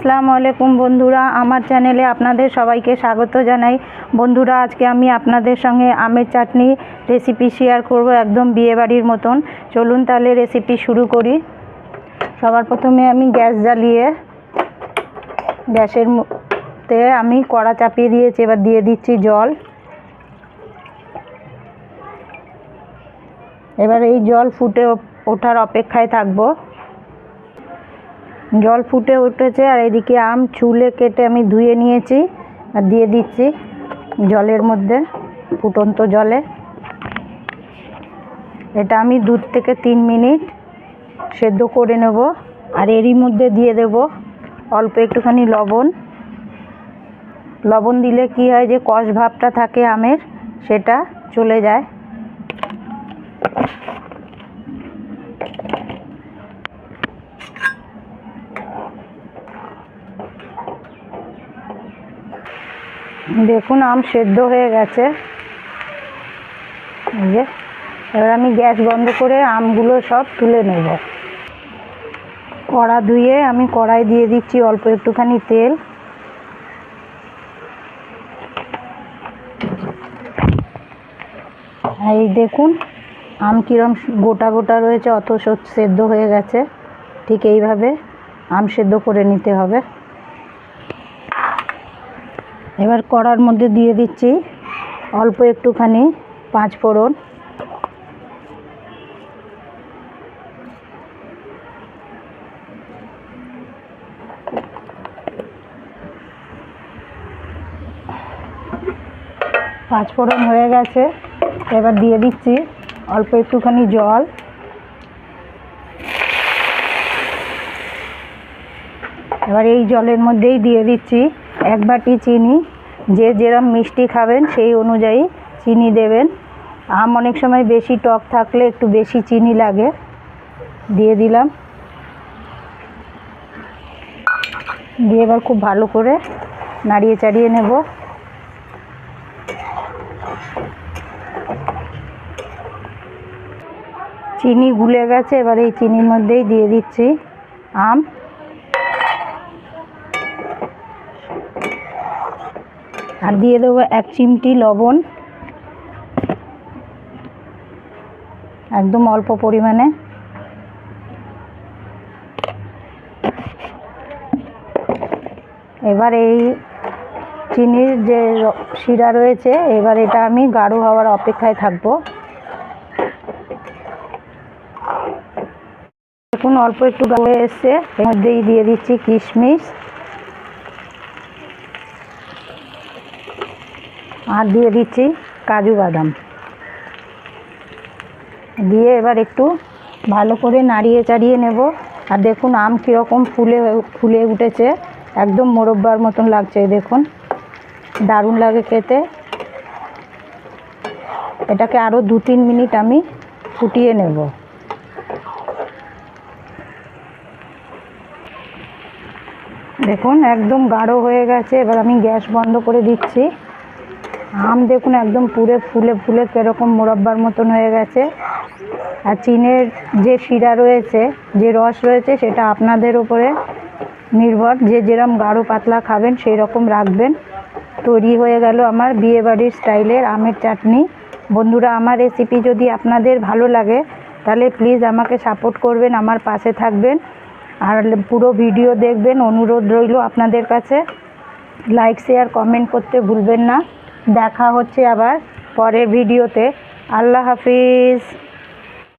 আসসালামু আলাইকুম বন্ধুরা, আমার চ্যানেলে আপনাদের সবাইকে স্বাগত জানাই। বন্ধুরা, আজকে আমি আপনাদের সঙ্গে আমের চাটনি রেসিপি শেয়ার করব, একদম বিয়েবাড়ির মতন। চলুন তাহলে রেসিপি শুরু করি। সবার প্রথমে আমি গ্যাস জ্বালিয়ে গ্যাসের মধ্যে আমি কড়া চাপিয়ে দিয়েছি। এবার দিয়ে দিচ্ছি জল। এবার এই জল ফুটে ওঠার অপেক্ষায় থাকবো। জল ফুটে উঠেছে আর এদিকে আম ছুলে কেটে আমি ধুয়ে নিয়েছি আর দিয়ে দিচ্ছি জলের মধ্যে, ফুটন্ত জলে। এটা আমি 2 থেকে 3 মিনিট সেদ্ধ করে নেব। আর এরই মধ্যে দিয়ে দেব অল্প একটুখানি লবণ। লবণ দিলে কি হয়, যে কষ ভাবটা থাকে আমের, সেটা চলে যায়। দেখুন আম সেদ্ধ হয়ে গেছে। এই যে, এবার আমি গ্যাস বন্ধ করে আমগুলো সব তুলে নেব। কড়া ধুয়ে আমি কড়াই দিয়ে দিচ্ছি অল্প একটুখানি তেল। এই দেখুন আম কিরম গোটা গোটা রয়েছে, অত সেদ্ধ হয়ে গেছে। ঠিক এইভাবে আম সেদ্ধ করে নিতে হবে। এবার কড়ার মধ্যে দিয়ে দিচ্ছি অল্প একটুখানি 5 ফোড়ন। পাঁচ ফোড়ন হয়ে গেছে। এবার দিয়ে দিচ্ছি অল্প একটুখানি জল। এবার এই জলের মধ্যেই দিয়ে দিচ্ছি 1 বাটি চিনি। যে যেরকম মিষ্টি খাবেন সেই অনুযায়ী চিনি দেবেন। আম অনেক সময় বেশি টক থাকলে একটু বেশি চিনি লাগে। দিয়ে দিলাম। দিয়ে এবার খুব ভালো করে নাড়িয়ে চাড়িয়ে নেব। চিনি গুলে গেছে। এবার এই চিনির মধ্যেই দিয়ে দিচ্ছি আম। আর দিয়ে দেবো 1 চিমটি লবণ, একদম অল্প পরিমাণে। এবার এই চিনির যে শিরা রয়েছে, এবার এটা আমি গাঢ় হওয়ার অপেক্ষায় থাকবো। দেখুন অল্প একটু গাঢ় হয়ে এসছে। এর মধ্যেই দিয়ে দিচ্ছি কিশমিশ আর দিয়ে দিচ্ছি কাজু বাদাম। দিয়ে এবার একটু ভালো করে নাড়িয়ে চাড়িয়ে নেব। আর দেখুন আম কীরকম ফুলে উঠেছে, একদম মোরব্বার মতন লাগছে। দেখুন দারুণ লাগে খেতে। এটাকে আরও 2-3 মিনিট আমি ফুটিয়ে নেব। দেখুন একদম গাঢ় হয়ে গেছে। এবার আমি গ্যাস বন্ধ করে দিচ্ছি। আম দেখুন একদম পুরে ফুলে কীরকম মোরব্বার মতন হয়ে গেছে। আর চিনের যে শিরা রয়েছে, যে রস রয়েছে, সেটা আপনাদের উপরে নির্ভর, যে যেরকম গাঢ় পাতলা খাবেন সেই রকম রাখবেন। তৈরি হয়ে গেল আমার বিয়েবাড়ির স্টাইলের আমের চাটনি। বন্ধুরা, আমার রেসিপি যদি আপনাদের ভালো লাগে তাহলে প্লিজ আমাকে সাপোর্ট করবেন, আমার পাশে থাকবেন আর পুরো ভিডিও দেখবেন। অনুরোধ রইল আপনাদের কাছে। লাইক শেয়ার কমেন্ট করতে ভুলবেন না। দেখা হচ্ছে আবার পরের ভিডিওতে। আল্লাহ হাফিজ।